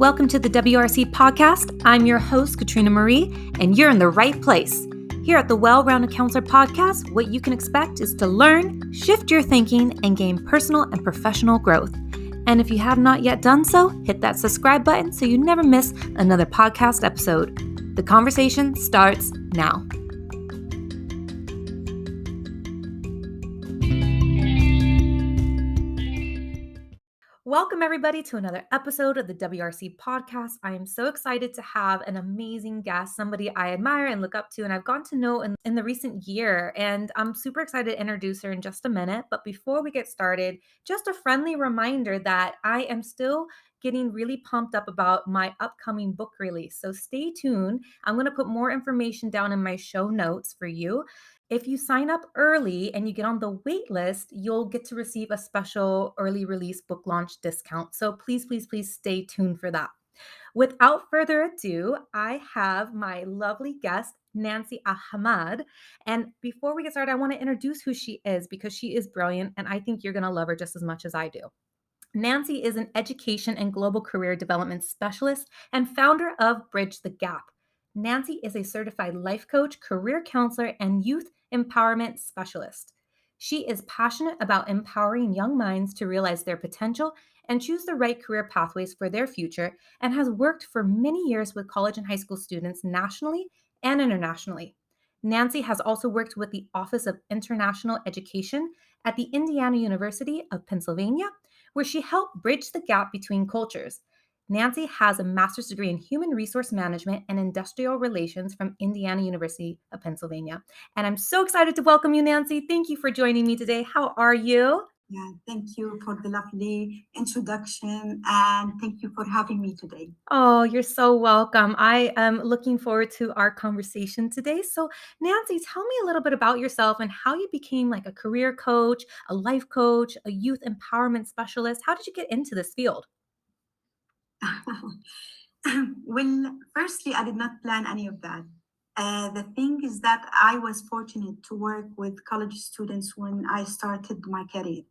Welcome to the WRC podcast. I'm your host, Katrina Marie, and you're in the right place. Here at the Well-Rounded Counselor podcast, what you can expect is to learn, shift your thinking, and gain personal and professional growth. And if you have not yet done so, hit that subscribe button so you never miss another podcast episode. The conversation starts now. Welcome, everybody, to another episode of the WRC podcast. I am so excited to have an amazing guest, somebody I admire and look up to, and I've gotten to know in the recent year. And I'm super excited to introduce her in just a minute. But before we get started, just a friendly reminder that I am still getting really pumped up about my upcoming book release. So stay tuned. I'm going to put more information down in my show notes for you. If you sign up early and you get on the wait list, you'll get to receive a special early release book launch discount. So please stay tuned for that. Without further ado, I have my lovely guest, Nancy Hamad. And before we get started, I want to introduce who she is because she is brilliant and I think you're going to love her just as much as I do. Nancy is an education and global career development specialist and founder of Bridge the Gap. Nancy is a certified life coach, career counselor, and youth empowerment specialist. She is passionate about empowering young minds to realize their potential and choose the right career pathways for their future, and has worked for many years with college and high school students nationally and internationally. Nancy has also worked with the Office of International Education at the Indiana University of Pennsylvania, where she helped bridge the gap between cultures. Nancy has a master's degree in human resource management and industrial relations from Indiana University of Pennsylvania. And I'm so excited to welcome you, Nancy. Thank you for joining me today. How are you? Yeah, thank you for the lovely introduction and thank you for having me today. Oh, you're so welcome. I am looking forward to our conversation today. So, Nancy, tell me a little bit about yourself and how you became like a career coach, a life coach, a youth empowerment specialist. How did you get into this field? Well, firstly, I did not plan any of that. The thing is that I was fortunate to work with college students when I started my career.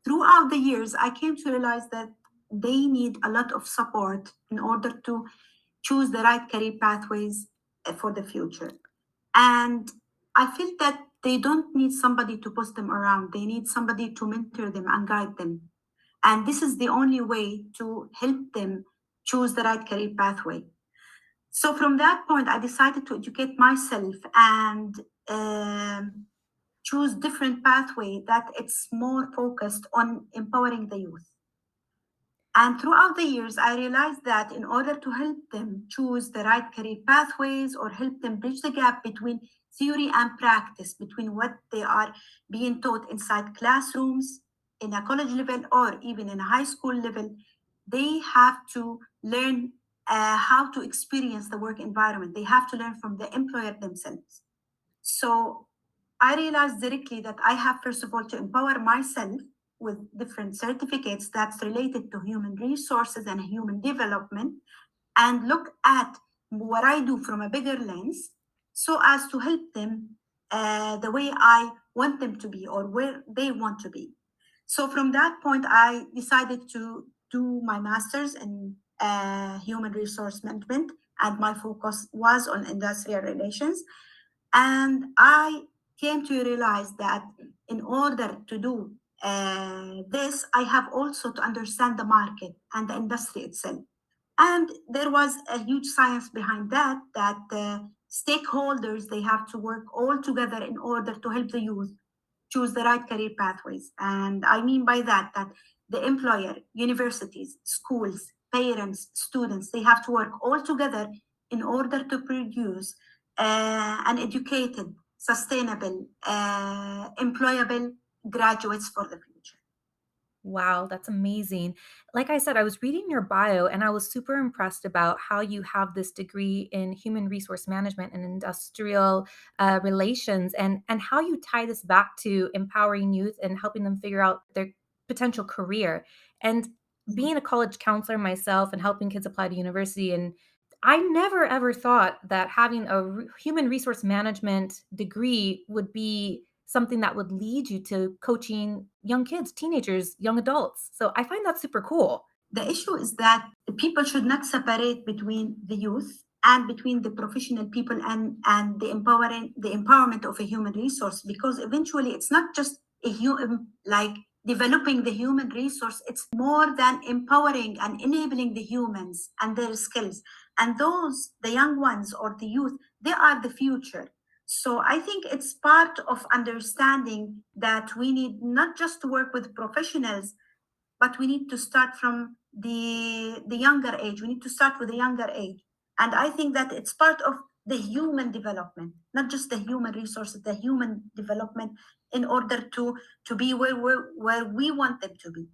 Throughout the years, I came to realize that they need a lot of support in order to choose the right career pathways for the future. And I feel that they don't need somebody to push them around. They need somebody to mentor them and guide them. And this is the only way to help them choose the right career pathway. So from that point, I decided to educate myself and choose different pathway that it's more focused on empowering the youth. And throughout the years, I realized that in order to help them choose the right career pathways or help them bridge the gap between theory and practice, between what they are being taught inside classrooms, in a college level, or even in a high school level, they have to learn how to experience the work environment. They have to learn from the employer themselves. So I realized directly that I have, first of all, to empower myself with different certificates that's related to human resources and human development, and look at what I do from a bigger lens so as to help them the way I want them to be or where they want to be. So from that point, I decided to do my master's in human resource management, and my focus was on industrial relations. And I came to realize that in order to do this, I have also to understand the market and the industry itself. And there was a huge science behind that, that stakeholders, they have to work all together in order to help the youth choose the right career pathways. And I mean by that, that the employer, universities, schools, parents, students, they have to work all together in order to produce an educated, sustainable, employable graduates for the future. Wow, that's amazing. Like I said, I was reading your bio and I was super impressed about how you have this degree in human resource management and industrial relations, and how you tie this back to empowering youth and helping them figure out their potential career. And being a college counselor myself and helping kids apply to university, and I never ever thought that having a human resource management degree would be something that would lead you to coaching young kids, teenagers, young adults. So I find that super cool. The issue is that people should not separate between the youth and between the professional people and the empowerment of a human resource, because eventually it's not just a human like developing the human resource, it's more than empowering and enabling the humans and their skills. And those, the young ones or the youth, they are the future. So I think it's part of understanding that we need not just to work with professionals, but we need to start from the younger age. We need to start with the younger age. And I think that it's part of the human development, not just the human resources, the human development, in order to be where we want them to be.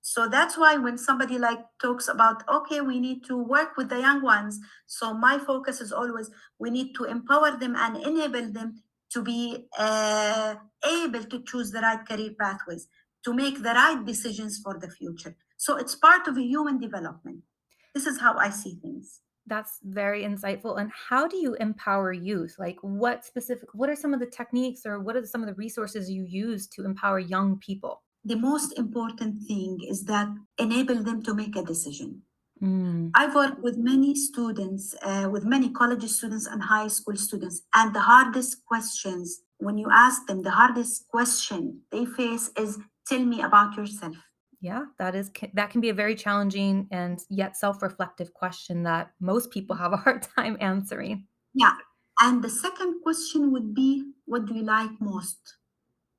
So that's why when somebody like talks about, okay, we need to work with the young ones, so my focus is always we need to empower them and enable them to be able to choose the right career pathways, to make the right decisions for the future. So it's part of a human development. This is how I see things. That's very insightful. And how do you empower youth? Like, what are some of the techniques or what are some of the resources you use to empower young people? The most important thing is that enable them to make a decision. Mm, I've worked with many students, with many college students and high school students, and the hardest questions, when you ask them, the hardest question they face is, tell me about yourself. yeah, that can be a very challenging and yet self-reflective question that most people have a hard time answering. Yeah. And the second question would be, what do you like most?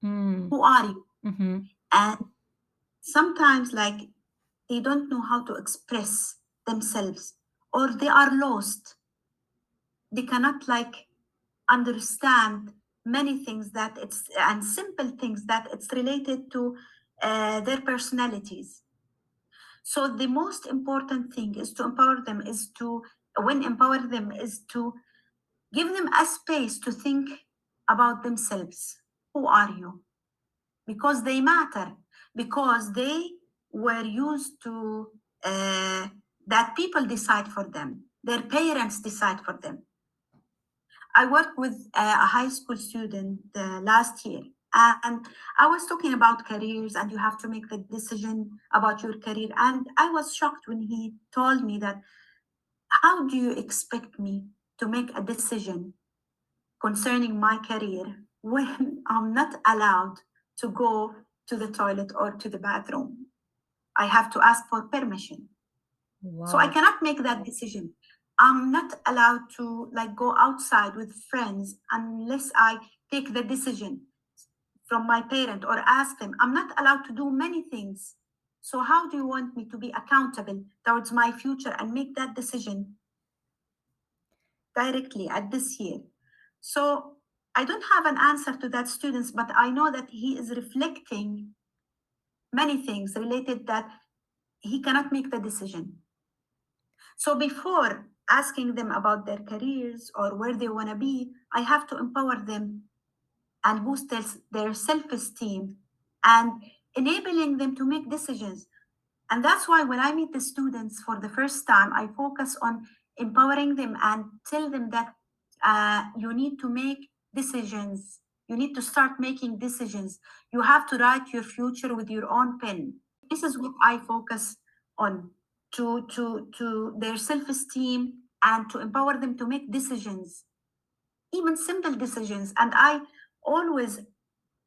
Mm, Who are you? hmm. And sometimes, like, they don't know how to express themselves, or they are lost. They cannot, like, understand many things that it's and simple things that it's related to their personalities. So the most important thing is to empower them, is to when empower them is to give them a space to think about themselves. Who are you? Because they matter, because they were used to that people decide for them, their parents decide for them. I worked with a high school student last year, and I was talking about careers, and you have to make the decision about your career. And I was shocked when he told me that, how do you expect me to make a decision concerning my career when I'm not allowed to go to the toilet or to the bathroom? I have to ask for permission. So I Wow. cannot make that decision. I'm not allowed to, like, go outside with friends unless I take the decision from my parent or ask them. I'm not allowed to do many things. So how do you want me to be accountable towards my future and make that decision directly at this year? So I don't have an answer to that students, but I know that he is reflecting many things related that he cannot make the decision. So before asking them about their careers or where they want to be, I have to empower them and boost their self esteem and enabling them to make decisions. And that's why when I meet the students for the first time, I focus on empowering them and tell them that you need to make decisions. You need to start making decisions. You have to write your future with your own pen. This is what I focus on, to their self-esteem and to empower them to make decisions, even simple decisions. And I always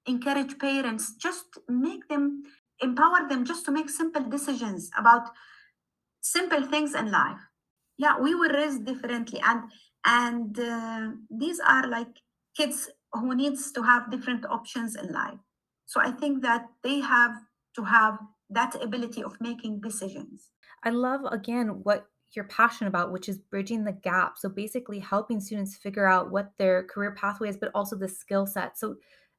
encourage parents, just make them, empower them just to make simple decisions about simple things in life. Yeah, we were raised differently, and these are like kids who needs to have different options in life. So I think that they have to have that ability of making decisions. I love, again, what you're passionate about, which is bridging the gap. So basically helping students figure out what their career pathway is, but also the skill set. So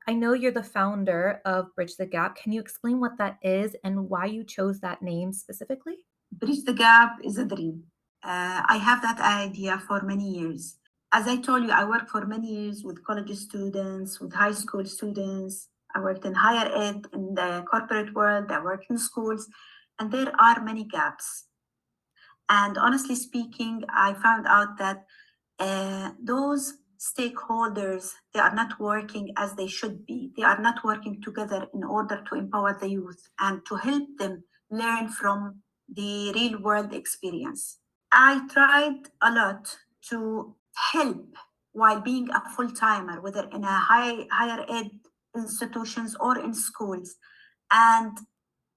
I know you're the founder of Bridge the Gap. Can you explain what that is and why you chose that name specifically? Bridge the gap is a dream. I have that idea for many years. As I told you, I worked for many years with college students, with high school students. I worked in higher ed, in the corporate world, I worked in schools, and there are many gaps. And honestly speaking, I found out that those stakeholders, they are not working as they should be. They are not working together in order to empower the youth and to help them learn from the real world experience. I tried a lot to help while being a full timer, whether in a higher ed institutions or in schools. And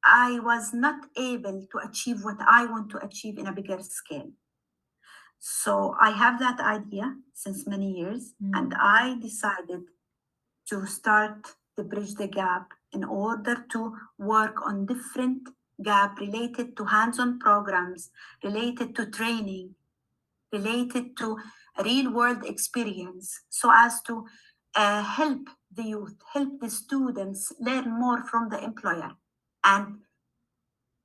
I was not able to achieve what I want to achieve in a bigger scale. So I have that idea since many years, and Mm. I decided to start the bridge the gap in order to work on different gap related to hands-on programs, related to training, related to real world experience, so as to help the youth, help the students learn more from the employer, and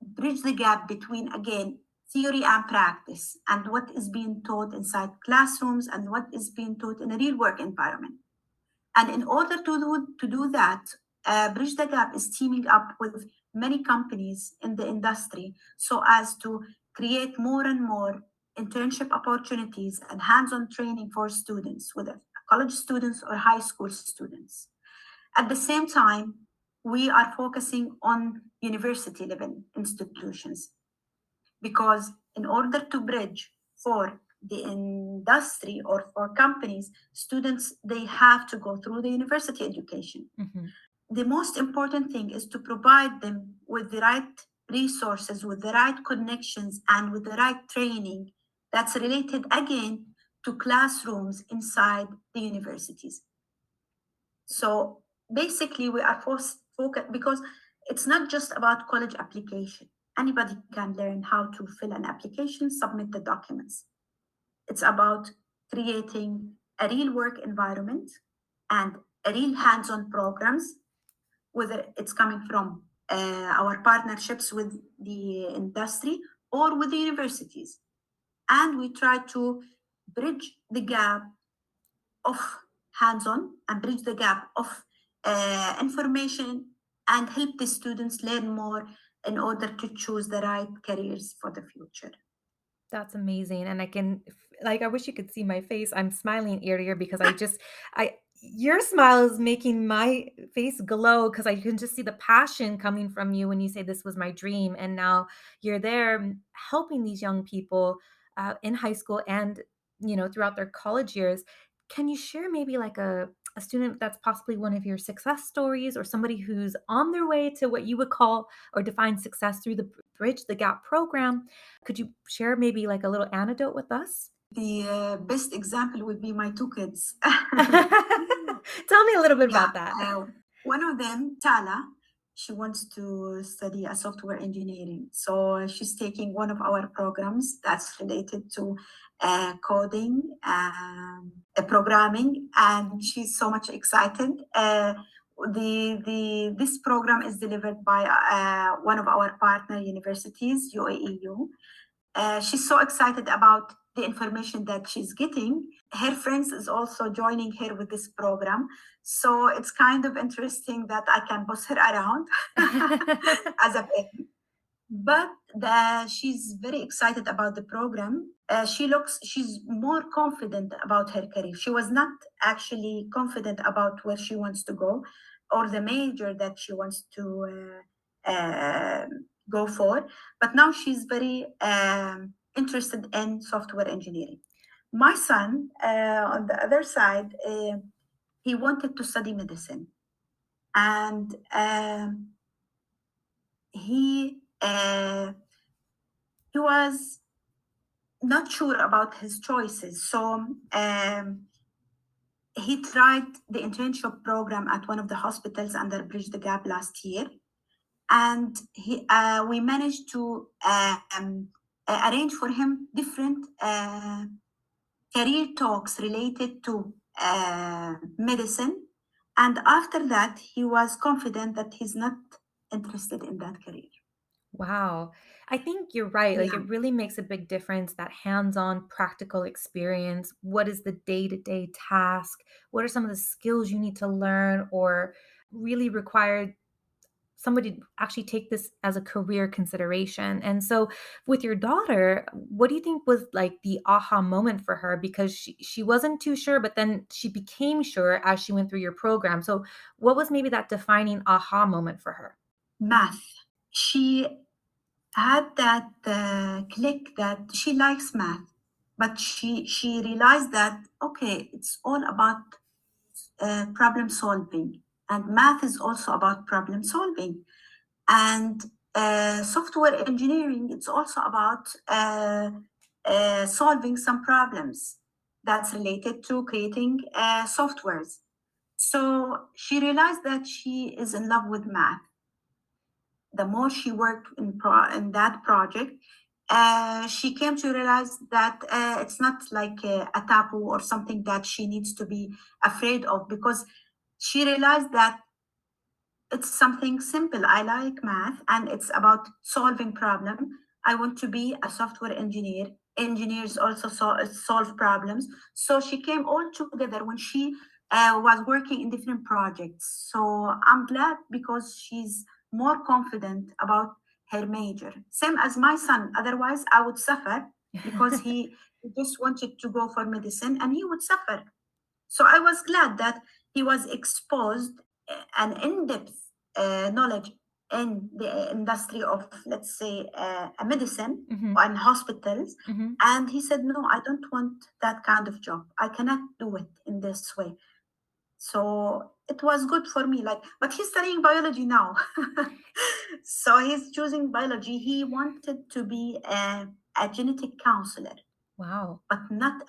bridge the gap between, again, theory and practice, and what is being taught inside classrooms and what is being taught in a real work environment. And in order to do that, Bridge the Gap is teaming up with many companies in the industry so as to create more and more internship opportunities and hands-on training for students, whether college students or high school students. At the same time, we are focusing on university level institutions, because in order to bridge for the industry or for companies, students, they have to go through the university education. Mhm. The most important thing is to provide them with the right resources, with the right connections, and with the right training that's related, again, to classrooms inside the universities. So basically, we are focused, because it's not just about college application. Anybody can learn how to fill an application, submit the documents. It's about creating a real work environment and a real hands-on programs, whether it's coming from our partnerships with the industry or with the universities. And we try to bridge the gap of hands-on and bridge the gap of information, and help the students learn more in order to choose the right careers for the future. That's amazing, and I can like, I wish you could see my face. I'm smiling ear to ear because I your smile is making my face glow because I can just see the passion coming from you when you say this was my dream, and now you're there helping these young people, in high school and, throughout their college years. Can you share maybe like a student that's possibly one of your success stories or somebody who's on their way to what you would call or define success through the Bridge the Gap program? Could you share maybe like a little anecdote with us? The best example would be my two kids. Tell me a little bit Yeah, about that. one of them, Tala, she wants to study a software engineering. So she's taking one of our programs that's related to coding, programming, and she's so much excited. This program is delivered by one of our partner universities, UAEU. She's so excited about the information that she's getting. Her friends is also joining her with this program. So it's kind of interesting that I can boss her around as a parent. But she's very excited about the program. She's more confident about her career. She was not actually confident about where she wants to go or the major that she wants to go for. But now she's very interested in software engineering. My son, on the other side, he wanted to study medicine. And he was not sure about his choices. So he tried the internship program at one of the hospitals under Bridge the Gap last year. And we managed to arrange for him different career talks related to medicine. And after that, he was confident that he's not interested in that career. Wow. I think you're right. Like, Yeah. it really makes a big difference, that hands-on practical experience. What is the day-to-day task? What are some of the skills you need to learn or really require somebody to actually take this as a career consideration? And so with your daughter, what do you think was like the aha moment for her? Because she wasn't too sure, but then she became sure as she went through your program. So what was maybe that defining aha moment for her? Math. She had that click that she likes math, but she realized that okay, it's all about problem solving, and math is also about problem solving, and software engineering it's also about solving some problems that's related to creating softwares. So she realized that she is in love with math. The more she worked in that project, she came to realize that it's not like a taboo or something that she needs to be afraid of, because she realized that it's something simple. I like math and it's about solving problem. I want to be a software engineer. Engineers also solve problems. So she came all together when she was working in different projects. So I'm glad because she's more confident about her major. Same as my son. Otherwise, I would suffer because he just wanted to go for medicine and he would suffer. So I was glad that he was exposed an in-depth knowledge in the industry of, let's say, a medicine Hmm. and hospitals. Hmm. And he said, no, I don't want that kind of job. I cannot do it in this way. So it was good for me. Like, but he's studying biology now. So he's choosing biology. He wanted to be a genetic counselor, Wow. but not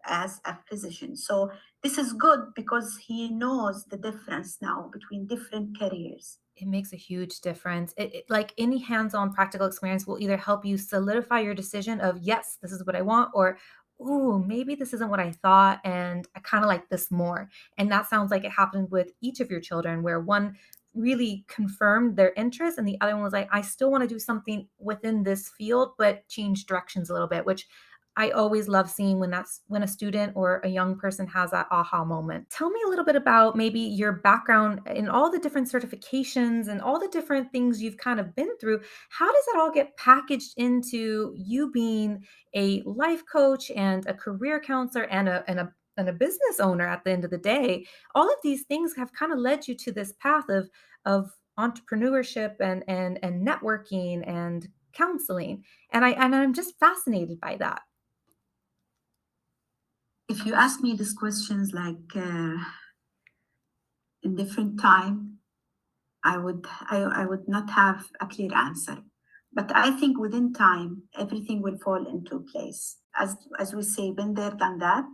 as a physician. So this is good because he knows the difference now between different careers. It makes a huge difference. Like any hands-on practical experience will either help you solidify your decision of, yes, this is what I want, or, ooh, maybe this isn't what I thought, and I kind of like this more. And that sounds like it happened with each of your children, where one really confirmed their interest and the other one was like, I still want to do something within this field, but change directions a little bit, which I always love seeing when a student or a young person has that aha moment. Tell me a little bit about maybe your background in all the different certifications and all the different things you've kind of been through. How does that all get packaged into you being a life coach and a career counselor and a business owner at the end of the day? All of these things have kind of led you to this path of entrepreneurship and networking and counseling. And I'm just fascinated by that. If you ask me these questions like in different time, I would not have a clear answer. But I think within time, everything will fall into place. As we say, been there, done that.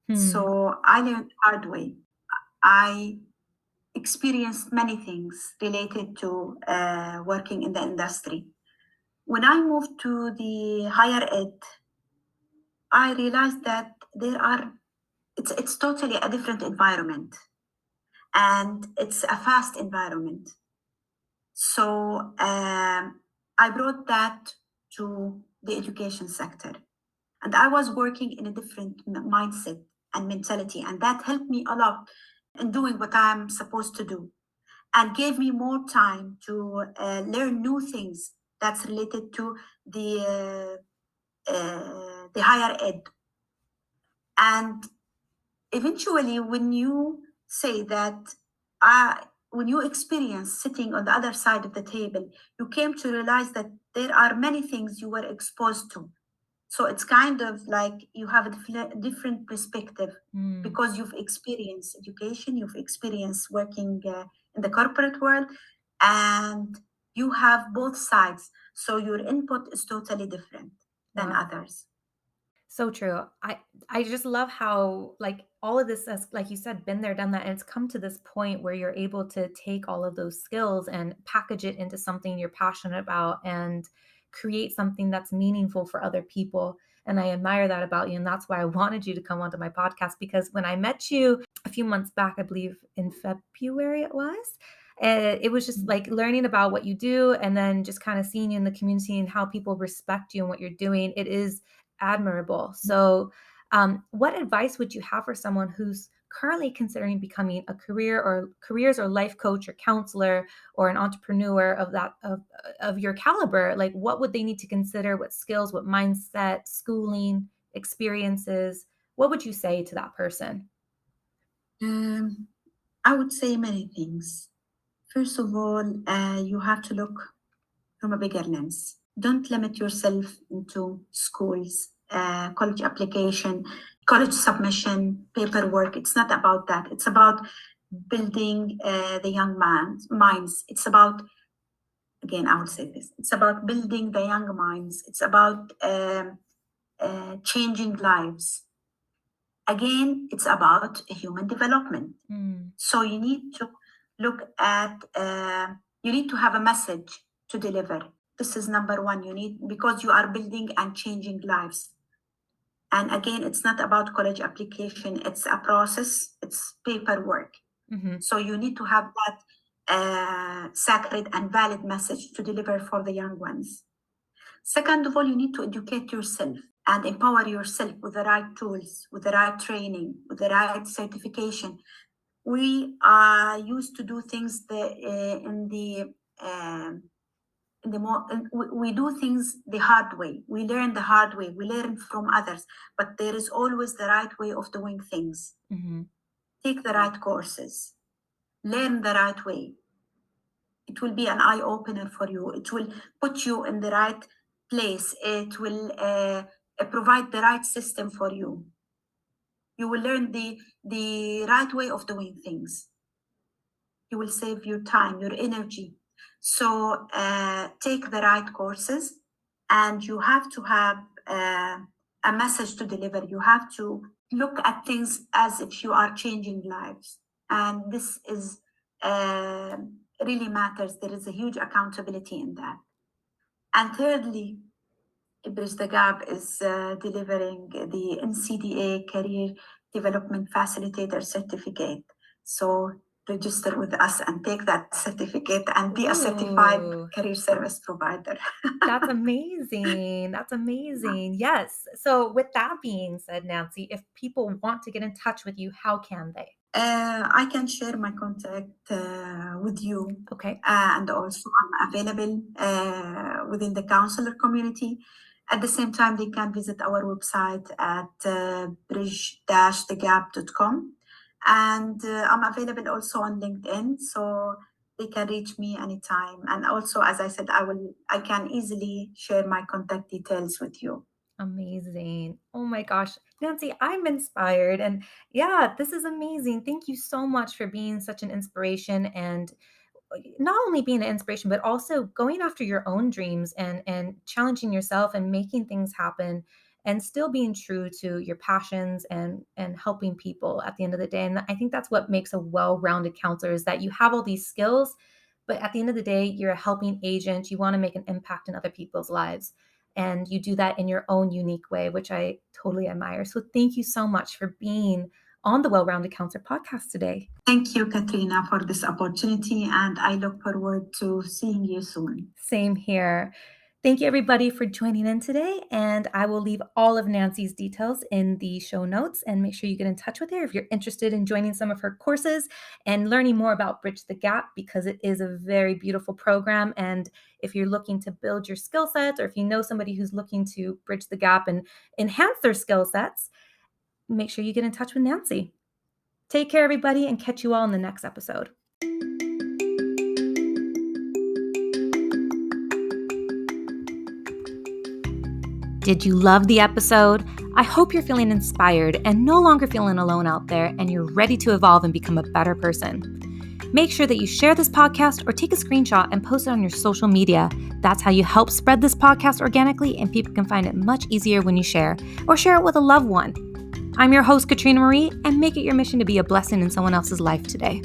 Hmm. So I learned hard way. I experienced many things related to working in the industry. When I moved to the higher ed, I realized that it's totally a different environment and it's a fast environment. So I brought that to the education sector. And I was working in a different mindset and mentality. And that helped me a lot in doing what I'm supposed to do and gave me more time to learn new things that's related to the higher ed. And eventually, when you say that, when you experience sitting on the other side of the table, you came to realize that there are many things you were exposed to. So it's kind of like you have a different perspective Hmm. because you've experienced education, you've experienced working in the corporate world, and you have both sides. So your input is totally different than Wow. others. So true. I just love how like all of this has, like you said, been there, done that, and it's come to this point where you're able to take all of those skills and package it into something you're passionate about and create something that's meaningful for other people. And I admire that about you. And that's why I wanted you to come onto my podcast, because when I met you a few months back, I believe in February it was, it was just like learning about what you do and then just kind of seeing you in the community and how people respect you and what you're doing. It is admirable. So, what advice would you have for someone who's currently considering becoming a careers or life coach or counselor or an entrepreneur of your caliber? Like, what would they need to consider? What skills? What mindset? Schooling? Experiences? What would you say to that person? Um, I would say many things. First of all, you have to look. from a bigger lens. Don't limit yourself into schools, college application, college submission, paperwork. It's not about that. It's about building the young minds. It's about, again, I would say this. It's about building the young minds. It's about changing lives. Again, it's about human development. So you need to look at, you need to have a message to deliver. This is number one. You need, because you are building and changing lives. And again, it's not about college application. It's a process. It's paperwork. So you need to have that sacred and valid message to deliver for the young ones. Second of all, you need to educate yourself and empower yourself with the right tools, with the right training, with the right certification. We are used to do things we do things the hard way. We learn the hard way. We learn from others, but there is always the right way of doing things. Take the right courses, learn the right way. It will be an eye opener for you. It will put you in the right place. It will provide the right system for you. You will learn the right way of doing things. You will save your time, your energy. So take the right courses, and you have to have a message to deliver. You have to look at things as if you are changing lives. And this is really matters. There is a huge accountability in that. And thirdly, Bridge the Gap is delivering the NCDA Career Development Facilitator Certificate. So register with us and take that certificate and be a certified career service provider. That's amazing. That's amazing. Yes. So with that being said, Nancy, if people want to get in touch with you, how can they? I can share my contact with you. Okay. And also I'm available within the counselor community. At the same time, they can visit our website at bridge-thegap.com. And I'm available also on LinkedIn, so they can reach me anytime. And also, as I said, I can easily share my contact details with you. Amazing. Oh my gosh, Nancy, I'm inspired. And yeah, this is amazing. Thank you so much for being such an inspiration, and not only being an inspiration, but also going after your own dreams and challenging yourself and making things happen, and still being true to your passions and helping people at the end of the day. And I think that's what makes a well-rounded counselor, is that you have all these skills, but at the end of the day, you're a helping agent. You want to make an impact in other people's lives. And you do that in your own unique way, which I totally admire. So thank you so much for being on the Well-Rounded Counselor podcast today. Thank you, Katrina, for this opportunity, and I look forward to seeing you soon. Same here. Thank you, everybody, for joining in today, and I will leave all of Nancy's details in the show notes, and make sure you get in touch with her if you're interested in joining some of her courses and learning more about Bridge the Gap, because it is a very beautiful program. And if you're looking to build your skill sets, or if you know somebody who's looking to bridge the gap and enhance their skill sets, make sure you get in touch with Nancy. Take care, everybody, and catch you all in the next episode. Did you love the episode? I hope you're feeling inspired and no longer feeling alone out there, and you're ready to evolve and become a better person. Make sure that you share this podcast or take a screenshot and post it on your social media. That's how you help spread this podcast organically, and people can find it much easier when you share, or share it with a loved one. I'm your host, Katrina Marie, and make it your mission to be a blessing in someone else's life today.